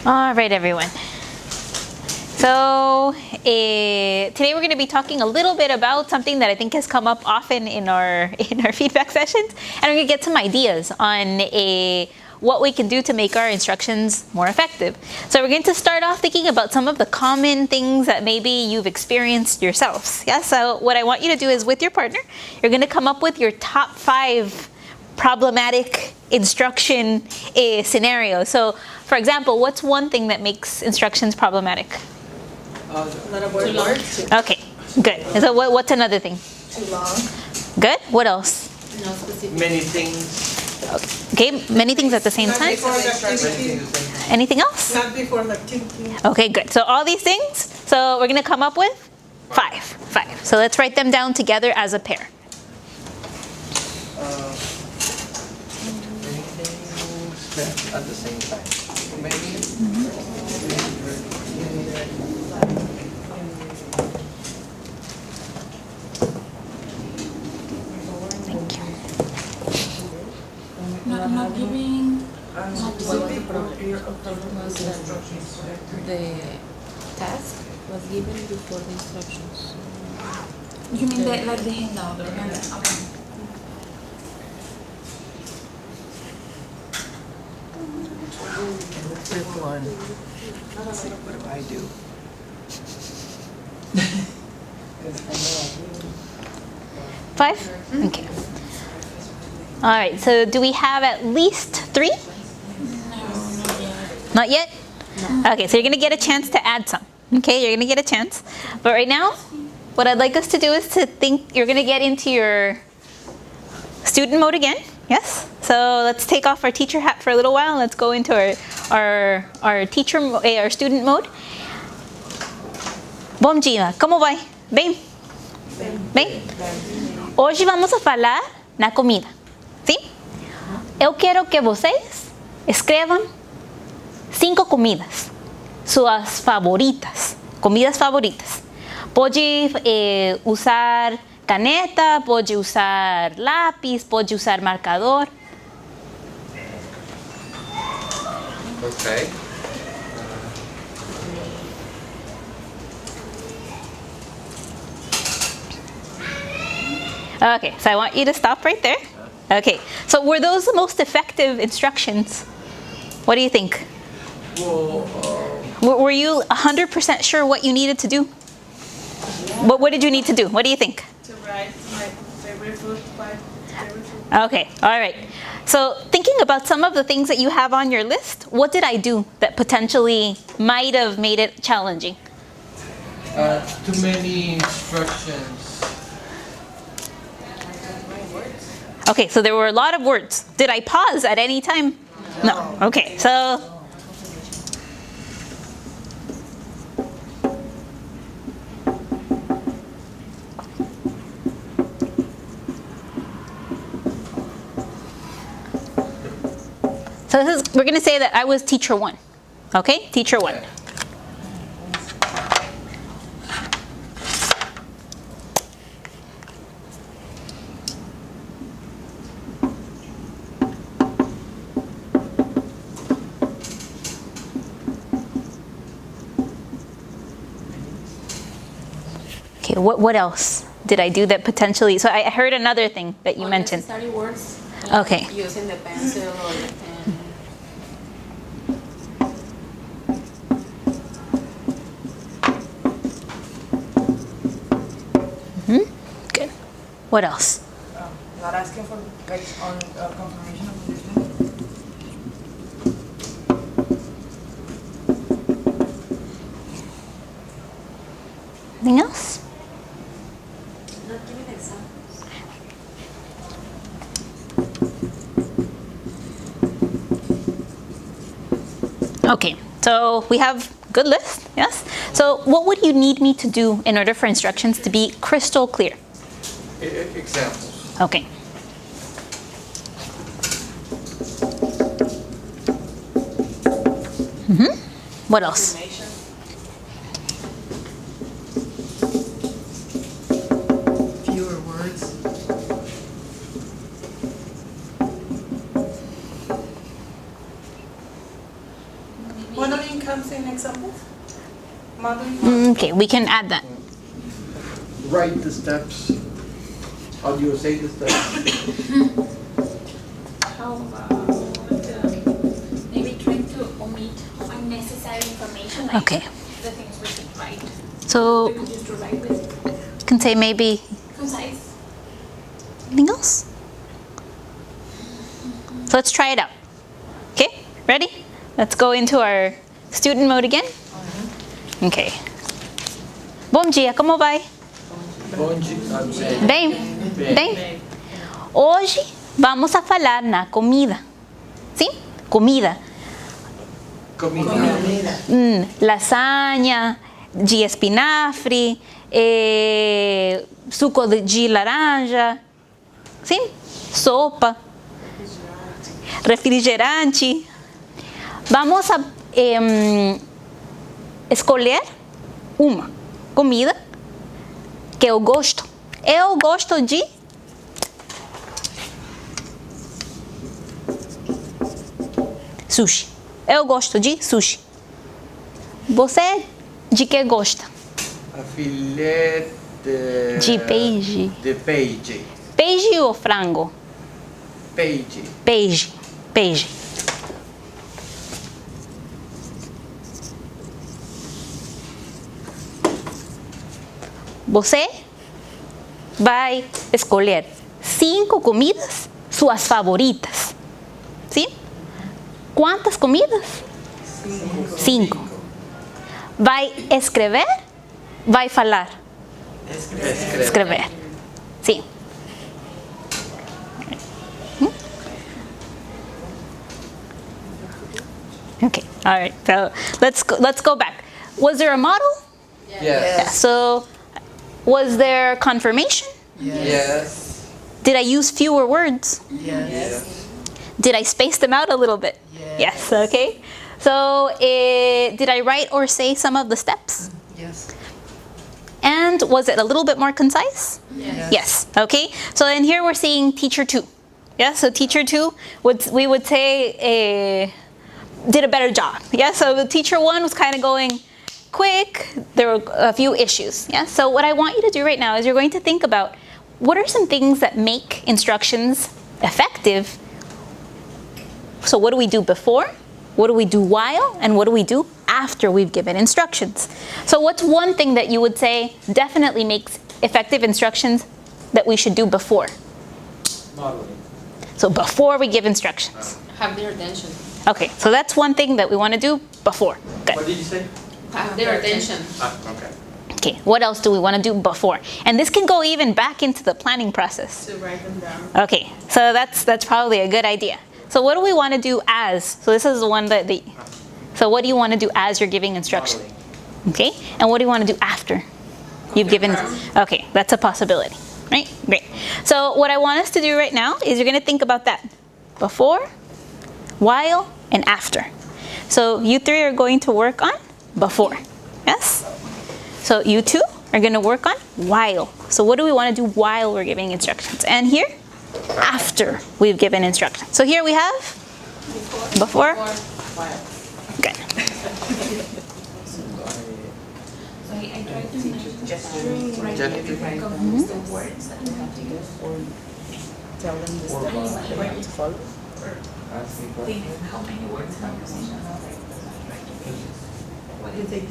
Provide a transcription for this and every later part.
All right, everyone. So today we're going to be talking a little bit about something that I think has come up often in our feedback sessions, and we're going to get some ideas on what we can do to make our instructions more effective. So we're going to start off thinking about some of the common things that maybe you've experienced yourselves. Yeah. So what I want you to do is with your partner, you're going to come up with your top 5 problematic instruction scenarios. So, for example, what's one thing that makes instructions problematic? Not a word. Okay, good. So what's another thing? Too long. Good. What else? No specific. Many things. Okay, many things at the same time. Anything else? Not before the activity. Okay, good. So all these things. So we're going to come up with 5. So let's write them down together as a pair. Many things at the same time. Maybe. Thank you. Not giving The task was given before the instructions. You mean like the handout? Okay. Fifth one. What do I do? 5? Okay. All right, so do we have at least 3? Not yet? Okay, so you're going to get a chance to add some. Okay, you're going to get a chance. But right now, what I'd like us to do is to think, you're going to get into your student mode again. Yes? So let's take off our teacher hat for a little while. Let's go into our student mode. Bom dia, como vai? Bem? Bem? Hoje vamos a falar na comida. Sim? Eu quero que vocês escrevam 5 comidas, suas favoritas, comidas favoritas. Pode usar caneta, pode usar lápis, pode usar marcador. Okay. Okay, so I want you to stop right there. Okay, so were those the most effective instructions? What do you think? Well, Were you 100% sure what you needed to do? What did you need to do? What do you think? To write my favorite food, 5 favorite food. Okay, all right. So thinking about some of the things that you have on your list, what did I do that potentially might have made it challenging? too many instructions. Okay, so there were a lot of words. Did I pause at any time? No. Okay, so we're going to say that I was teacher 1. Okay, teacher 1. Okay, what else did I do that potentially? So I heard another thing that you mentioned. Unnecessary words. Okay. Using the pencil or the pen. Good. What else? Not asking for on confirmation of understanding. Anything else? Not giving examples. Okay, so we have good list, yes? So what would you need me to do in order for instructions to be crystal clear? Examples. Okay. What else? Information. Fewer words. Bueno, comes in examples? Modeling? Okay, we can add that. Write the steps. How do you say the steps? How about maybe trying to omit unnecessary information, like Okay. the things we should write. So We could just write with you can say maybe concise. anything else. So let's try it out. Okay, ready? Let's go into our student mode again. Okay. Bom dia, como vai? Bom dia. Bem? Bem? Hoje vamos a falar na comida. Sim? Comida. Comida. Lasanha, de espinafre, suco de laranja. Sim? Sopa. Refrigerante. Vamos a escolher uma comida que eu gosto. Eu gosto de sushi. Eu gosto de sushi. Você de que gosta? A filé De peixe. De peixe. Peixe ou frango? Peixe. Peixe. Peixe. Você vai escolher 5 comidas, suas favoritas. Sim? Quantas comidas? 5. Vai escrever? Vai falar? Escrever. Sim. Okay. All right. So let's go back. Was there a model? Yes. Yeah. So was there confirmation? Yes. Did I use fewer words? Yes. Did I space them out a little bit? Yes. Okay. So did I write or say some of the steps? Yes. And was it a little bit more concise? Yes. Okay. So then here we're seeing teacher 2. Yeah. So teacher 2 we would say did a better job. Yeah. So the teacher 1 was kind of going quick. There were a few issues. Yeah. So what I want you to do right now is you're going to think about what are some things that make instructions effective. So what do we do before? What do we do while? And what do we do after we've given instructions? So what's one thing that you would say definitely makes effective instructions that we should do before? Modeling. So before we give instructions. Have their attention. Okay, so that's one thing that we want to do before. What Good. did you say? Have their attention. Okay. Okay, what else do we want to do before? And this can go even back into the planning process. To write them down. Okay, so that's probably a good idea. So what do we want to do as? So this is the one so what do you want to do as you're giving instruction? Okay, and what do you want to do after you've given? Okay, that's a possibility, right? Great. So what I want us to do right now is you're going to think about that. Before, while, and after. So you 3 are going to work on before, yes? So you 2 are going to work on while. So what do we want to do while we're giving instructions? And here, after we've given instructions. So here we have before. Good. So I tried to write Just the words that we have to use. Tell them the steps they have to follow. Think how many words have you seen? What is it?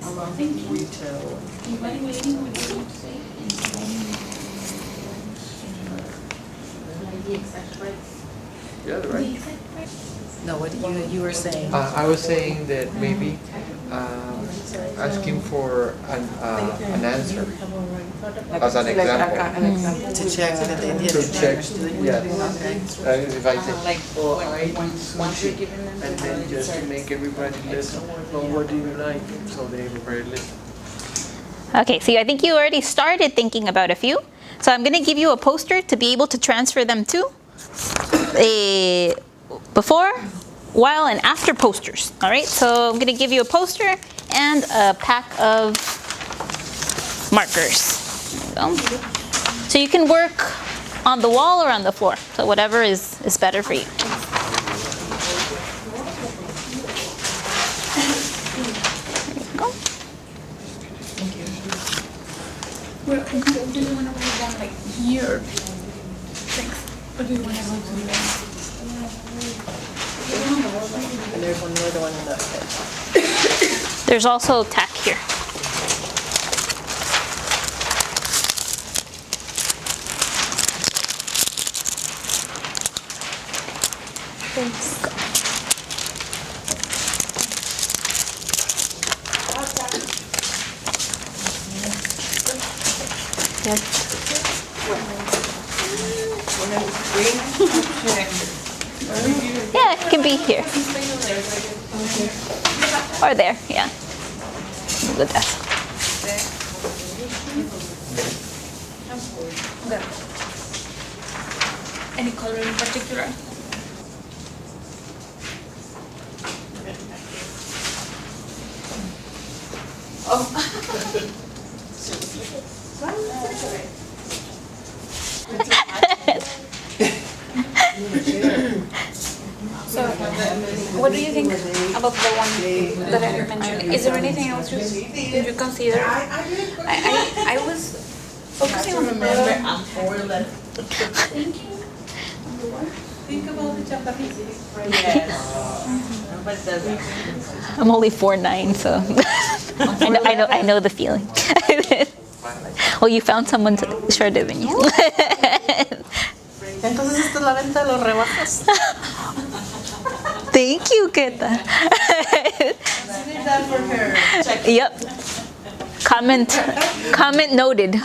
And thinking, evaluating what you want to say, and like the exact words. Yeah, The right. exact words. No, what you were saying. I was saying that maybe asking for an answer as an example. To check that they did To it. check, yes. If I say, Like, oh, I eat once you're sushi, giving them and then just to make everybody listen, well, what do you like? So they everybody listen. Okay, so I think you already started thinking about a few. So I'm going to give you a poster to be able to transfer them to before, while, and after posters. All right, so I'm going to give you a poster and a pack of markers. There you go. So you can work on the wall or on the floor. So whatever is better for you. Well, do you want to write down like here? Thanks. Or do you want to go to the And there's another one in the. There's also tack here. Yeah, it can be here. Or there, yeah. The desk. any color in particular? So, what do you think about the one that I mentioned? Is there anything else you consider? I was focusing on the Think about the chaparrito. Yes. I'm only 4'9", so I know the feeling. Well, you found someone shorter than you. Entonces esta es la venta de los rebajas. Thank you, Keta. Consider that for her. Check. Yep. Comment noted.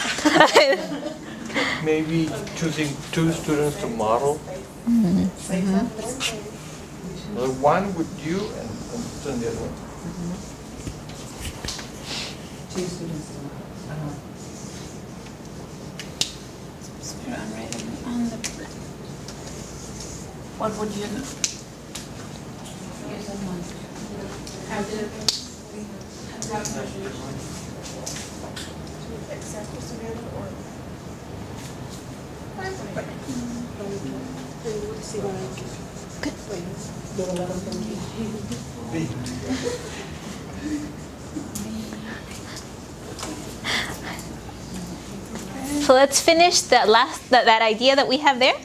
Maybe choosing 2 students to model. One with you and the other one. 2 students. What would you do? So let's finish that idea that we have there.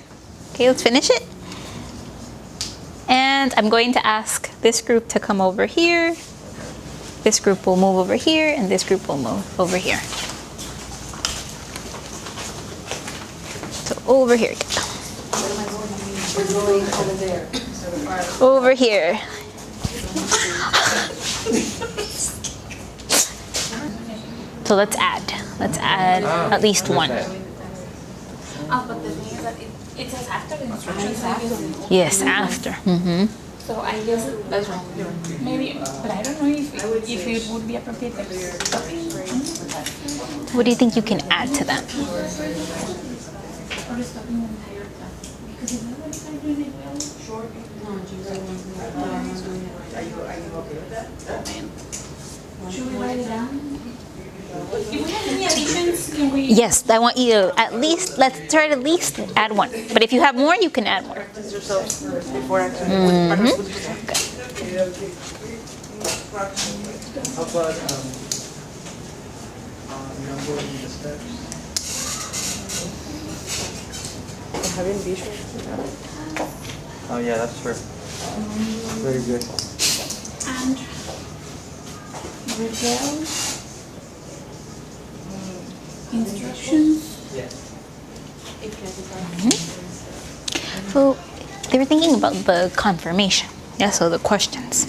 Okay, let's finish it. And I'm going to ask this group to come over here. This group will move over here, and this group will move over here. So over here. We're going over there. Over here. So let's add. Let's add at least one. But the thing is that it says after the instructions, I guess. Yes, after. Mm-hmm. So I guess that's wrong. Maybe, but I don't know if it would be appropriate like stopping. What do you think you can add to that? Or stopping the entire class. Because if nobody's doing it well, short. Are you okay with that? Should we write it down? If we have any additions, can we? Yes, I want you to let's try to at least add one. But if you have more, you can add more. Practice yourselves first before actually. How about numbering the steps? Having visual. Oh yeah, that's true. Very good. And Marbella instructions. Yes. So they were thinking about the confirmation. Yeah, so the questions.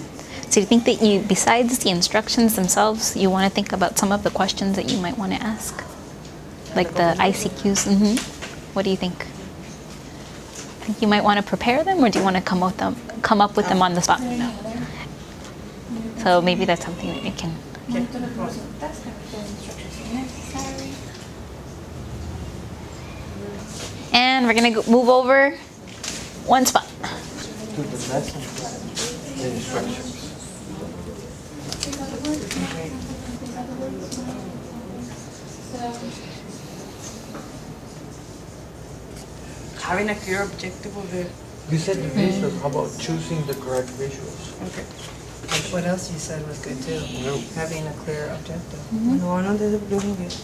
So you think that besides the instructions themselves, you want to think about some of the questions that you might want to ask? Like the ICQs? What do you think? Think you might want to prepare them, or do you want to come up with them on the spot? So maybe that's something that you can. Monitor the progress of the task and return instructions if necessary. And we're going to move over one spot. To the lesson plan, the instructions. Having a clear objective of the. You said the visuals. How about choosing the correct visuals? Okay. What else you said was good too? No. Having a clear objective. No, no, this is doing good.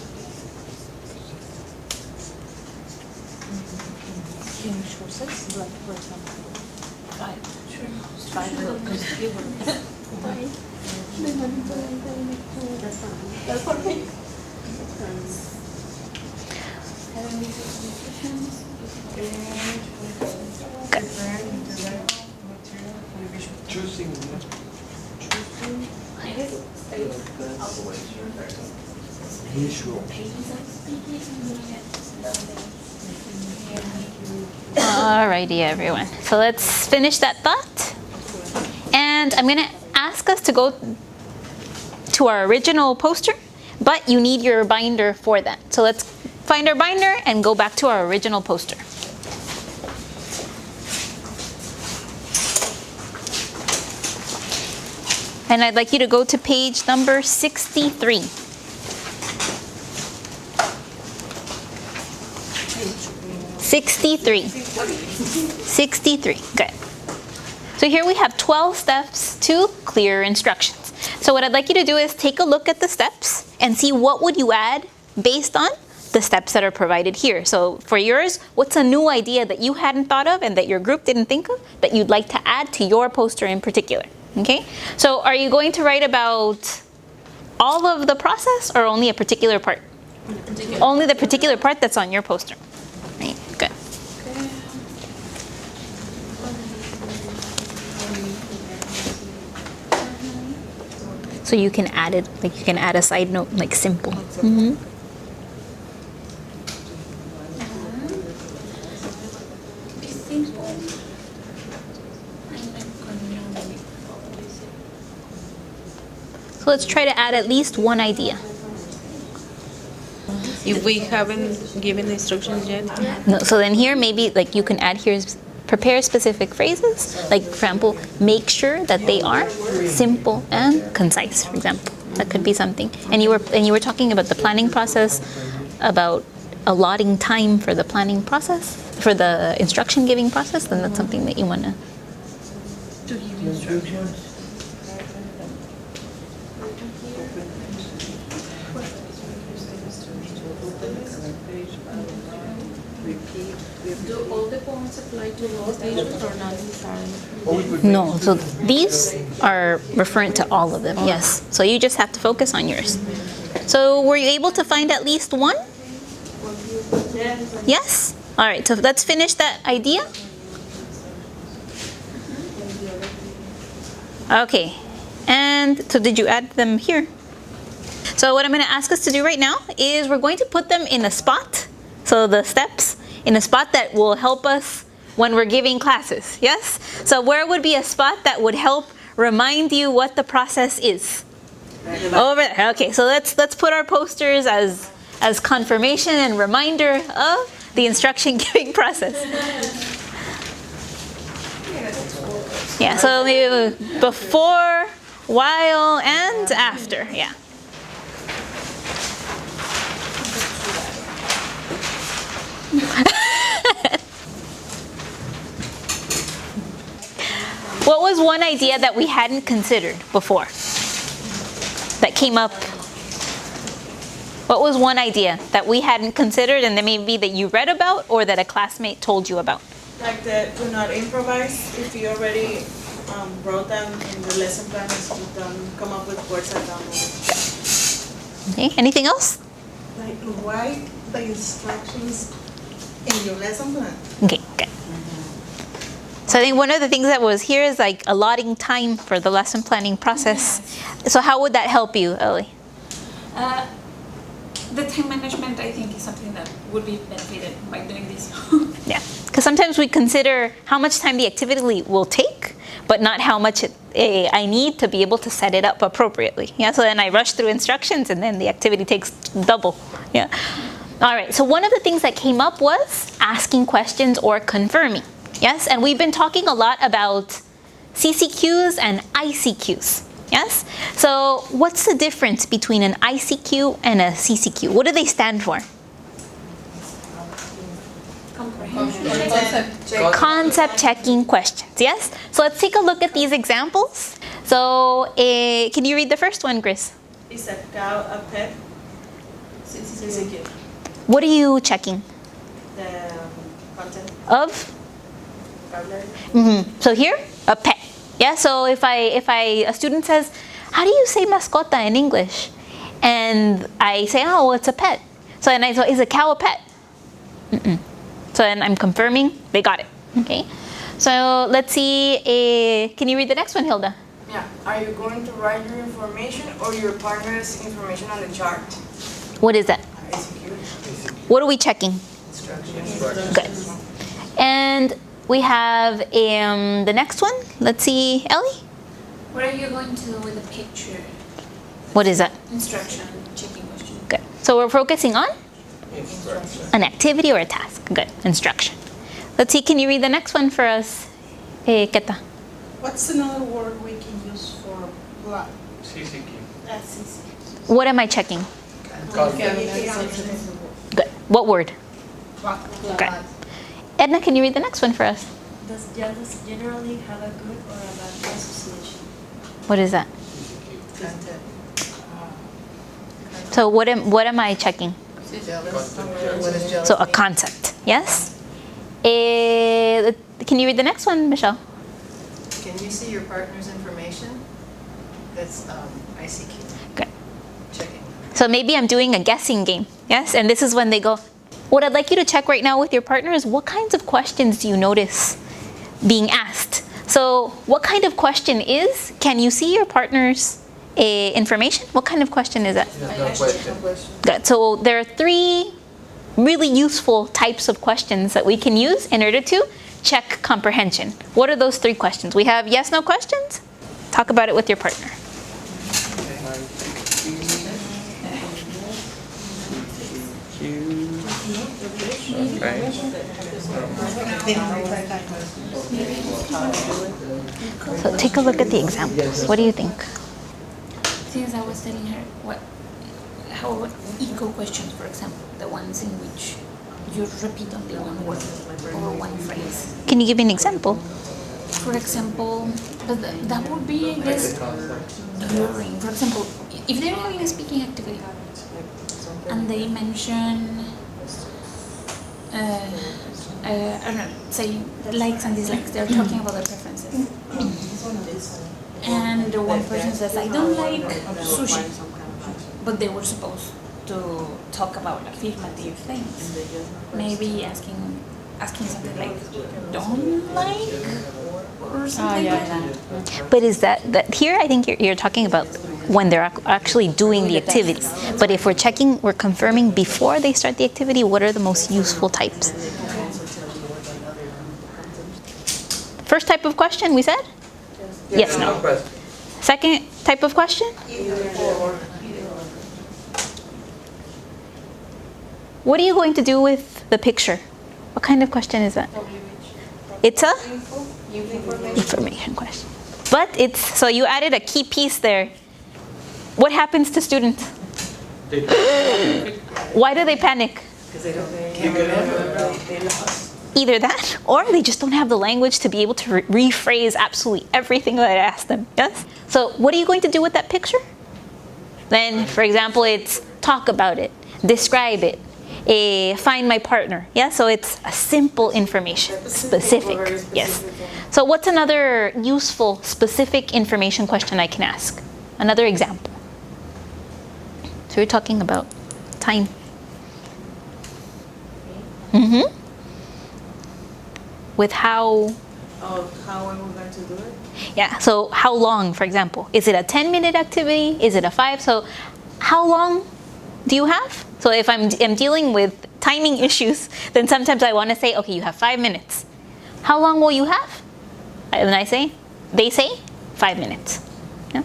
making choices, like for example, five. Five keywords. That's for me. Choosing. Visual. Alrighty, everyone. So let's finish that thought. And I'm going to ask us to go to our original poster, but you need your binder for that. So let's find our binder and go back to our original poster. And I'd like you to go to page number 63. Good. So here we have 12 steps to clear instructions. So what I'd like you to do is take a look at the steps and see what would you add based on the steps that are provided here. So for yours, what's a new idea that you hadn't thought of and that your group didn't think of that you'd like to add to your poster in particular? Okay, so are you going to write about all of the process or only a particular part? Only the particular part that's on your poster. Right, good. So you can add it, like you can add a side note, like simple. Mm-hmm. So let's try to add at least one idea. If we haven't given the instructions yet, No, so then here maybe like you can add here prepare specific phrases, like for example, make sure that they are simple and concise, for example. That could be something. And you were talking about the planning process, about allotting time for the planning process, for the instruction giving process, then that's something that you want to give instructions. Do all the points apply to all stations or not necessarily? No, so these are referent to all of them, yes. So you just have to focus on yours. So were you able to find at least one? Yes? All right, so let's finish that idea. Okay, and so did you add them here? So what I'm going to ask us to do right now is we're going to put them in a spot, so the steps, in a spot that will help us when we're giving classes, yes? So where would be a spot that would help remind you what the process is? Over there. Okay, so let's put our posters as confirmation and reminder of the instruction giving process. Yeah, so maybe before, while, and after, yeah. What was one idea that we hadn't considered before that came up? What was one idea that we hadn't considered and then maybe that you read about or that a classmate told you about? Like the do not improvise. If you already wrote them in the lesson plan, you don't come up with words that don't move. Okay, anything else? Like write the instructions in your lesson plan. Okay, good. So I think one of the things that was here is like allotting time for the lesson planning process. So how would that help you, Ellie? The time management, I think, is something that would be benefited by doing this. Yeah, because sometimes we consider how much time the activity will take, but not how much I need to be able to set it up appropriately. Yeah, so then I rush through instructions and then the activity takes double. Yeah. All right, so one of the things that came up was asking questions or confirming. Yes, and we've been talking a lot about CCQs and ICQs. Yes? So what's the difference between an ICQ and a CCQ? What do they stand for? Concept checking questions. Yes? So let's take a look at these examples. So can you read the first one, Chris? Is a cow a pet? CCQ. What are you checking? The of. So here, a pet. Yeah. So if a student says, "How do you say mascota in English?" and I say, "Oh, well, it's a pet." So then I say, "Is a cow a pet?" So then I'm confirming they got it. Okay. So let's see. Can you read the next one, Hilda? Yeah. Are you going to write your information or your partner's information on the chart? What is that? ICQ. What are we checking? Good. And we have the next one. Let's see, Ellie. What are you going to do with the picture? What is that? Instruction, checking question. Good. So we're focusing on an activity or a task. Good. Instruction. Let's see. Can you read the next one for us, Keta? What's another word we can use for plot? CCQ. CCQs. What am I checking? Good. What word? Good. Edna, can you read the next one for us? Does jealous generally have a good or a bad association? What is that? So what am I checking? So a concept. Yes. Can you read the next one, Michelle? Can you see your partner's information? That's ICQ. Good. Checking. So maybe I'm doing a guessing game. Yes. And this is when they go, what I'd like you to check right now with your partner is what kinds of questions do you notice being asked? So what kind of question is, can you see your partner's information? What kind of question is that? No question. Good. So there are 3 really useful types of questions that we can use in order to check comprehension. What are those 3 questions? We have yes, no questions. Talk about it with your partner. So take a look at the examples. What do you think? Since I was telling her how eco questions, for example, the ones in which you repeat only one word or one phrase. Can you give me an example? For example, but that would be, I guess, during. For example, if they're having a speaking activity and they mention, I don't know, say likes and dislikes, they're talking about their preferences. And the one person says, I don't like sushi, but they were supposed to talk about affirmative things. Maybe asking something like, don't like, or something like that. But is that here? I think you're talking about when they're actually doing the activities. But if we're confirming before they start the activity, what are the most useful types? First type of question we said? Yes, no. Second type of question? What are you going to do with the picture? What kind of question is that? It's a information question. But so you added a key piece there. What happens to students? Why do they panic? Because they can't remember. They lost. Either that, or they just don't have the language to be able to rephrase absolutely everything that I asked them. Yes? So what are you going to do with that picture? Then, for example, it's talk about it, describe it, find my partner. Yeah, so it's a simple information, specific. Yes. So what's another useful, specific information question I can ask? Another example. So we're talking about time. Mm-hmm. With how... Oh, how am I going to do it? Yeah, so how long, for example? Is it a 10-minute activity? Is it a 5? So how long do you have? So if I'm dealing with timing issues, then sometimes I want to say, okay, you have 5 minutes. How long will you have? And they say 5 minutes. Yeah.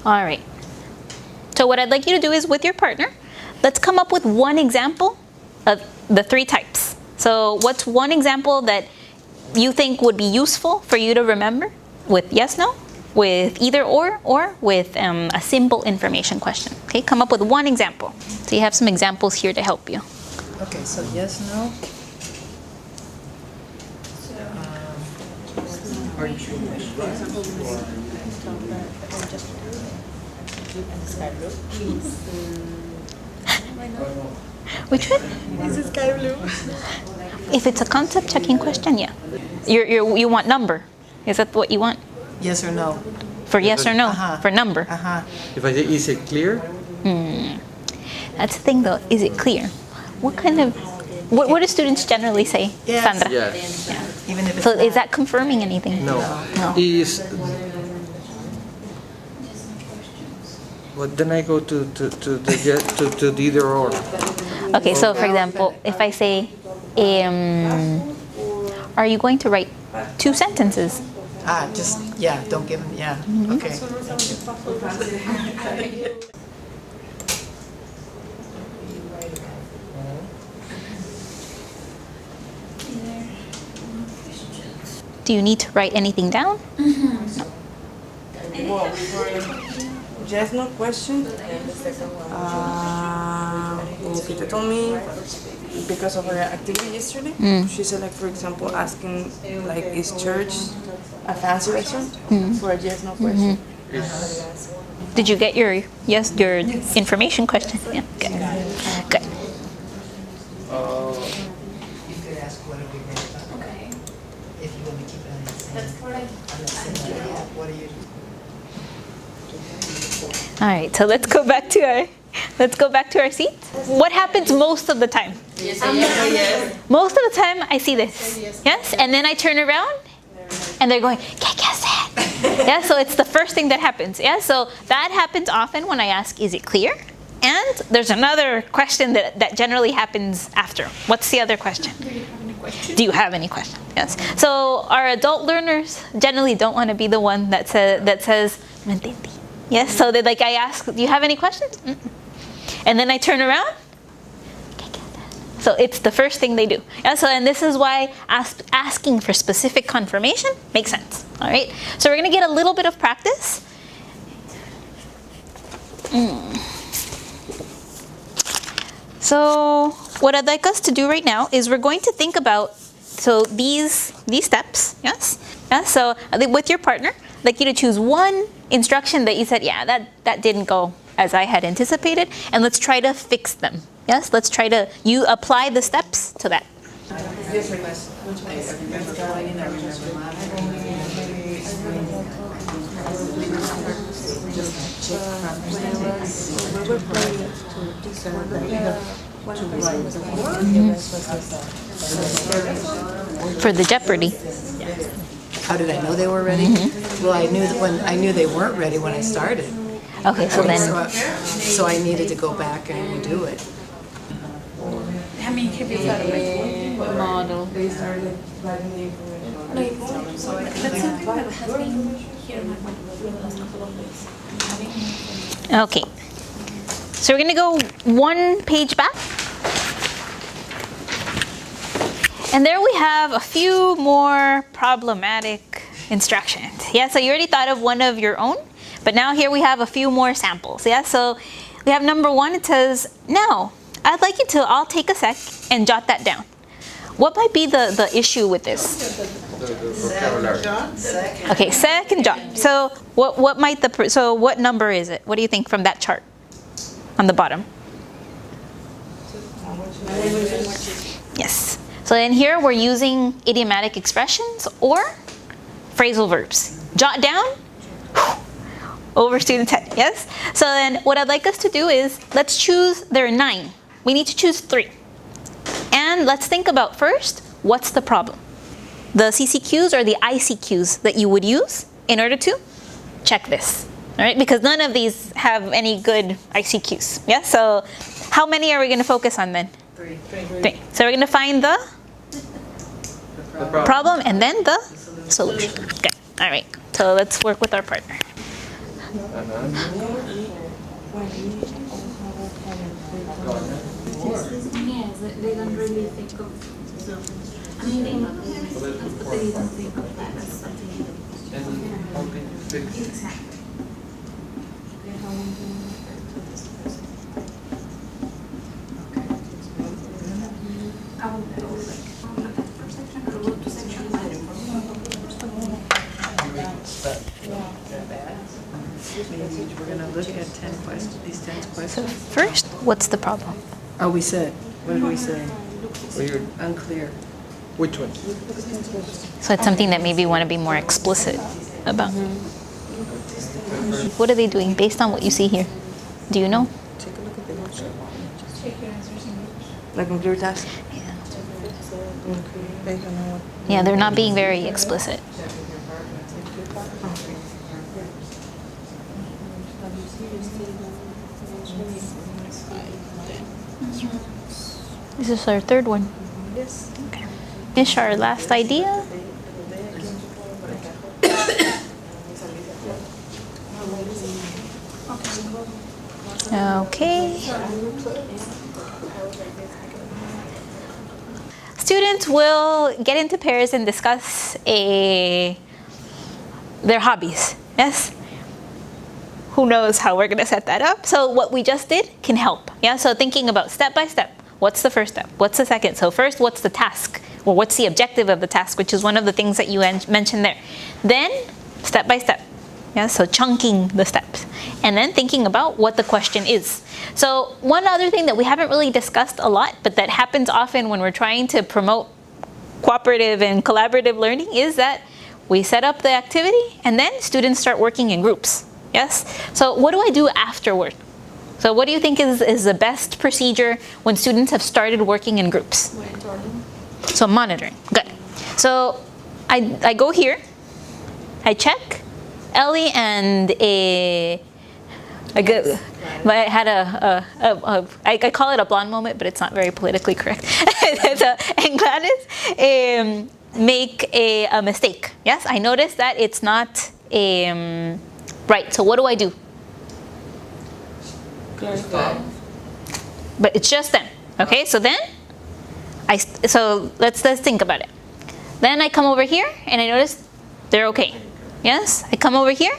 All right. So what I'd like you to do is with your partner, let's come up with one example of the 3 types. So what's one example that you think would be useful for you to remember with yes, no, with either or with a simple information question? Okay, come up with one example. So you have some examples here to help you. Okay, so yes, no. Which one? This is sky blue. If it's a concept checking question, yeah. You want number? Is that what you want? Yes or no? For yes or no? Uh-huh. For number? Uh-huh. If I say, is it clear? That's the thing though, is it clear? What kind of, what do students generally say, Yes. Sandra? Yes. Even if it's So not. is that confirming anything? No. No. Is. But then I go to the either or. Okay, so for example, if I say, are you going to write 2 sentences? Just, yeah, don't give them, yeah, okay. Do you need to write anything down? Well, for yes, no question. They told me because of her activity yesterday, she said like, for example, asking like, is church a fancy restaurant? For a yes, no question. Did you get your information question? Yeah, good. Good. You could ask what have we read about? Okay. If you want to keep it on the same. That's what what are you? All right, so let's go back to our seats. What happens most of the time? Most of the time, I see this. Yes, and then I turn around, and they're going, ¿Qué hacer? Yeah, so it's the first thing that happens. Yeah, so that happens often when I ask, is it clear? And there's another question that generally happens after. What's the other question? Do you have any question? Yes. So our adult learners generally don't want to be the one that says, no entendí. Yes, so they I ask, do you have any questions? And then I turn around. So it's the first thing they do. Yeah, so and this is why asking for specific confirmation makes sense. All right. So we're gonna get a little bit of practice. So what I'd like us to do right now is we're going to think about these steps. Yes. Yeah. So with your partner, I'd like you to choose one instruction that you said, yeah, that didn't go as I had anticipated, and let's try to fix them. Yes, let's try to apply the steps to that. For the Jeopardy. How did I know they were ready? Well, I knew they weren't ready when I started. Okay, so then. So I needed to go back and do it. How many have you got? Model. Like, so that's something that has been here in my mind for the last couple of weeks. Okay. So we're going to go one page back. And there we have a few more problematic instructions. Yeah, so you already thought of one of your own, but now here we have a few more samples. Yeah, so we have number 1. It says, now, I'd like you to all take a sec and jot that down. What might be the issue with this? The vocabulary. Okay, sec and jot. So what number is it? What do you think from that chart on the bottom? Yes. So in here we're using idiomatic expressions or phrasal verbs. Jot down. Over student's head. Yes. So then what I'd like us to do is let's choose. There are 9. We need to choose 3. And let's think about first, what's the problem? The CCQs or the ICQs that you would use in order to check this. All right, because none of these have any good ICQs. Yeah, so how many are we going to focus on then? 3. 3. So we're going to find the problem and then the solution. Good. All right, so let's work with our partner. Yes, they don't really think of. I mean, they know but they don't think of that as something. Exactly. I will go like that first section or go to section 9. Maybe we're gonna look at 10 questions, these 10 So questions. first, what's the problem? Oh, we said, what did we say? Well, you're- Unclear. Which one? So it's something that maybe you want to be more explicit about. What are they doing based on what you see here? Do you know? Take a look at the notes. Like computer task. Based on what. Yeah, they're not being very explicit. This is our third one. Yes. Okay. Finish our last idea. Okay. Students will get into pairs and discuss their hobbies. Yes? Who knows how we're going to set that up? So what we just did can help. Yeah. So thinking about step by step. What's the first step? What's the second? So first, what's the task? Or what's the objective of the task, which is one of the things that you mentioned there. Then, step by step. Yeah, so chunking the steps. And then thinking about what the question is. So one other thing that we haven't really discussed a lot, but that happens often when we're trying to promote cooperative and collaborative learning is that we set up the activity and then students start working in groups. Yes? So what do I do afterward? So what do you think is the best procedure when students have started working in groups? So monitoring. Good. So I go here. I check. Ellie and I had I call it a blonde moment, but it's not very politically correct. And Gladys make a mistake. Yes, I noticed that it's not right. So what do I do? But it's just them. Okay, so then so let's think about it. Then I come over here and I notice they're okay. Yes, I come over here,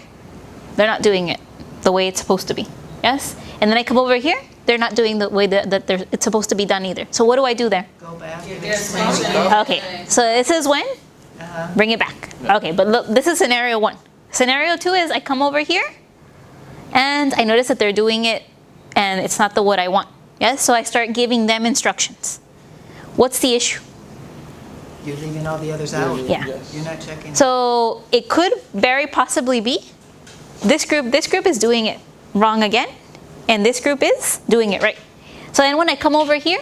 they're not doing it the way it's supposed to be. Yes, and then I come over here, they're not doing the way that it's supposed to be done either. So what do I do there? Go back. Okay, so this is when? Bring it back. Okay, but look, this is scenario 1. Scenario 2 is I come over here and I notice that they're doing it and it's not what I want. Yes, so I start giving them instructions. What's the issue? You're leaving all the others out. Yeah. You're not checking. So it could very possibly be this group is doing it wrong again, and this group is doing it right. So then when I come over here,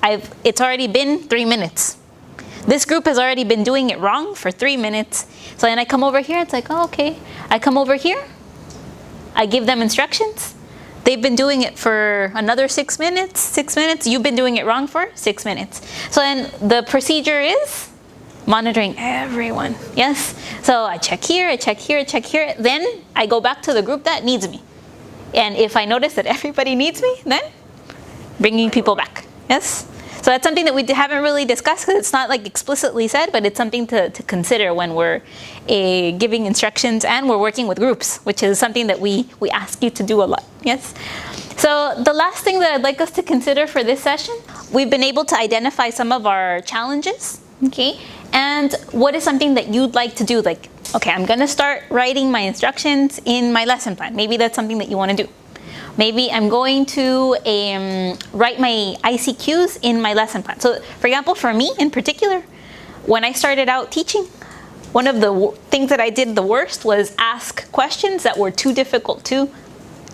it's already been 3 minutes. This group has already been doing it wrong for 3 minutes. So then I come over here, it's like, oh, okay. I come over here, I give them instructions. They've been doing it for another 6 minutes. 6 minutes. You've been doing it wrong for 6 minutes. So then the procedure is monitoring everyone. Yes? So I check here, I check here, I check here. Then I go back to the group that needs me. And if I notice that everybody needs me, then bringing people back. Yes? So that's something that we haven't really discussed because it's not like explicitly said, but it's something to consider when we're giving instructions and we're working with groups, which is something that we ask you to do a lot. Yes? So the last thing that I'd like us to consider for this session, we've been able to identify some of our challenges, okay? And what is something that you'd like to do? Like, okay, I'm going to start writing my instructions in my lesson plan. Maybe that's something that you want to do. Maybe I'm going to write my ICQs in my lesson plan. So, for example, for me in particular, when I started out teaching, one of the things that I did the worst was ask questions that were too difficult to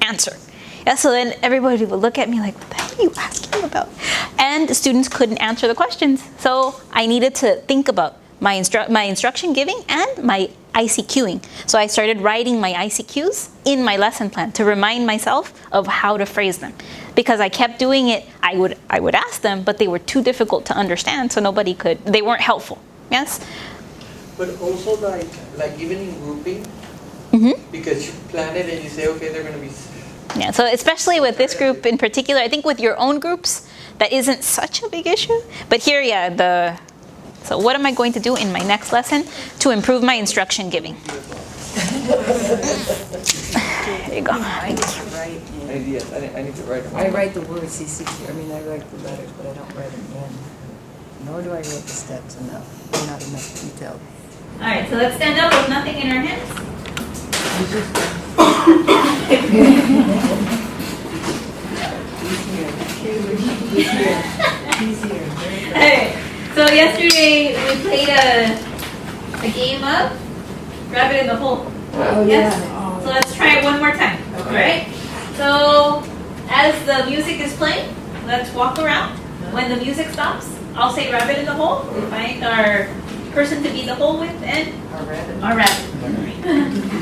answer. Yeah, so then everybody would look at me like, what the hell are you asking about? And the students couldn't answer the questions. So I needed to think about my instruction giving and my ICQing. So I started writing my ICQs in my lesson plan to remind myself of how to phrase them. Because I kept doing it, I would ask them, but they were too difficult to understand, so they weren't helpful. Yes? But also like even in grouping, because you plan it and you say, okay, they're going to be... Yeah, so especially with this group in particular, I think with your own groups, that isn't such a big issue. But here, yeah, so what am I going to do in my next lesson to improve my instruction giving? There you go. I need to write. Yes, I need to write them. I write the word CCQ. I mean, I write the letters, but I don't write them in. Nor do I write the steps enough. They're not enough detailed. All right, so let's stand up with nothing in our hands. Alright, so yesterday we played a game of rabbit in the hole. Oh, Yes? yeah. So let's try it one more time. Alright? So as the music is playing, let's walk around. When the music stops, I'll say rabbit in the hole. We find our person to be the hole with and our rabbit.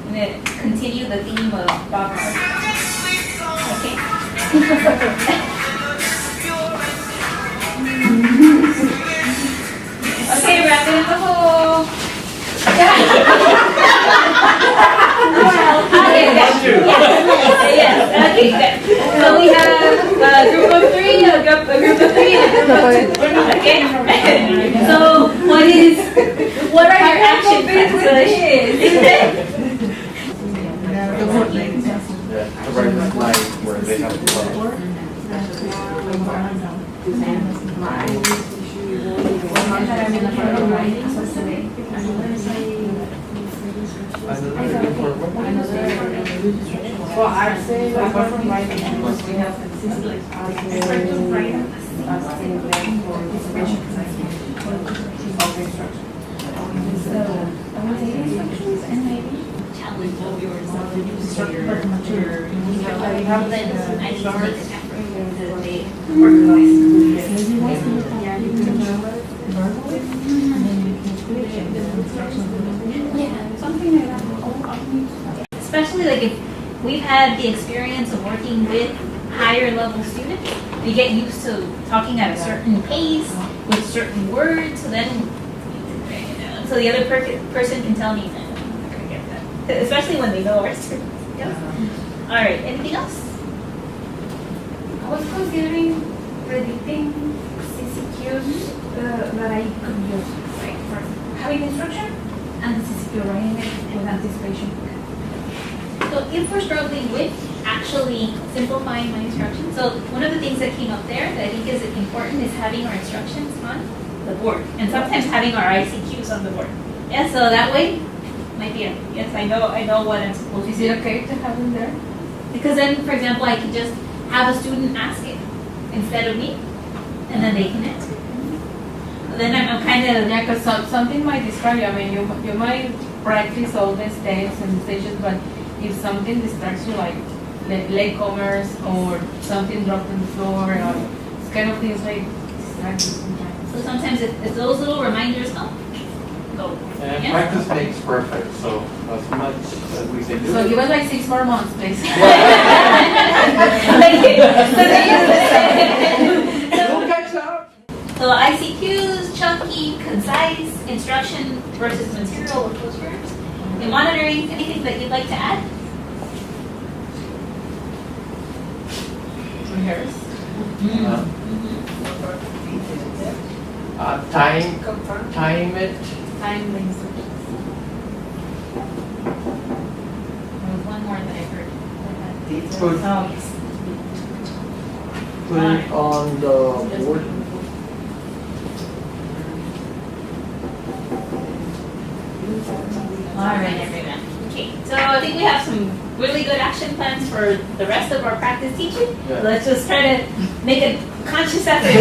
And then continue the theme of Bob Marley. Okay. Okay, rabbit in the hole. Yes. Okay, good. So we have a group of three, a group of three, and a group of two. Okay. So what are your action plans? The red light where they have a club. Well, I'd say apart from writing, we have Especially like if we've had the experience of working with higher level students, we get used to talking at a certain pace with certain words, so then so the other person can tell me, "No, I'm not gonna get that." Especially when they know our students. Yes. All right. Anything else? I was considering predicting CCQs that I could use, like for having instruction and the CCQ writing it with anticipation. So if we're struggling with actually simplifying my instructions, so one of the things that came up there that I think is important is having our instructions on the board, and sometimes having our ICQs on the board. Yeah, so that way, my dear, yes, I know what I'm supposed to Is do. it okay to have them there? Because then, for example, I could just have a student ask it instead of me, and then they can answer. Then I'm kind of Yeah, because something might distract you. I mean, you might practice all the steps and stages, but if something distracts you, like latecomers or something dropped on the floor, or it's kind of things like distract you sometimes. so sometimes if those little reminders come, go. And Yeah. practice makes perfect, so as much as we can do. So give us like 6 more months, please. We'll catch up. So ICQs, chunky, concise, instruction versus material or close terms. In monitoring, anything that you'd like to add? Rehearse. Time it. Time the instructions. There was one more that I heard. Put, Oh, yes. put it on the board. All right, everyone. Okay, so I think we have some really good action plans for the rest of our practice teaching. Yeah. Let's just try to make a conscious effort.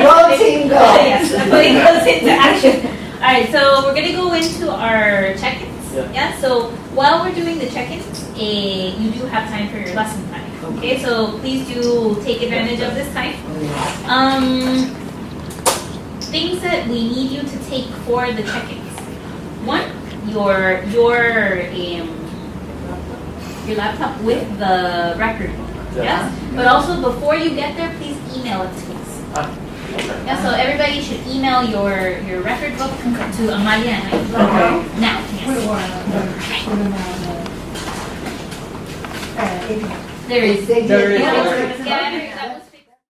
Go team, go. Yes, putting those into action. All right, so we're gonna go into our check-ins. Yeah. So while we're doing the check-ins, you do have time for your lesson plan. Okay, so please do take advantage of this time. Things that we need you to take for the check-ins. One, your laptop with the record book. Yes. But also before you get there, please email it to us. Okay. Yeah. So everybody should email your record book to Amalia and I now. Yes. There is. There is. Yeah, that was